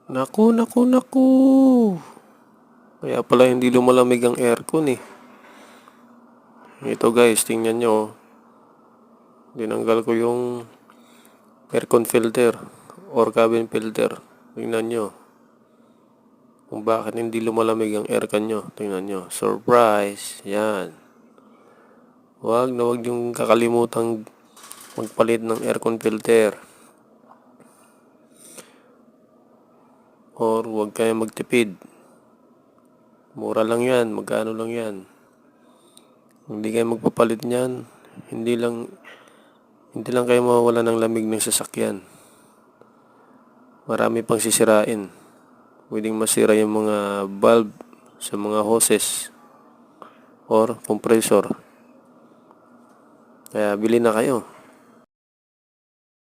Naku, naku, naku. Kaya pala hindi lumalamig ang aircon eh. Ito guys, tingnan nyo. Dinanggal ko yung aircon filter or cabin filter. Tingnan nyo. Kung bakit hindi lumalamig ang aircon nyo. Tingnan nyo. Surprise. Yan. Huwag na huwag yung kakalimutang magpalit ng aircon filter. Or huwag kayo magtipid. Mura lang yan. Magkano lang yan. Hindi kayo magpapalit niyan. Hindi lang kayo mawawala ng lamig ng sasakyan. Marami pang sisirain. Pwedeng masira yung mga valve sa mga hoses or compressor. Kaya bili na kayo.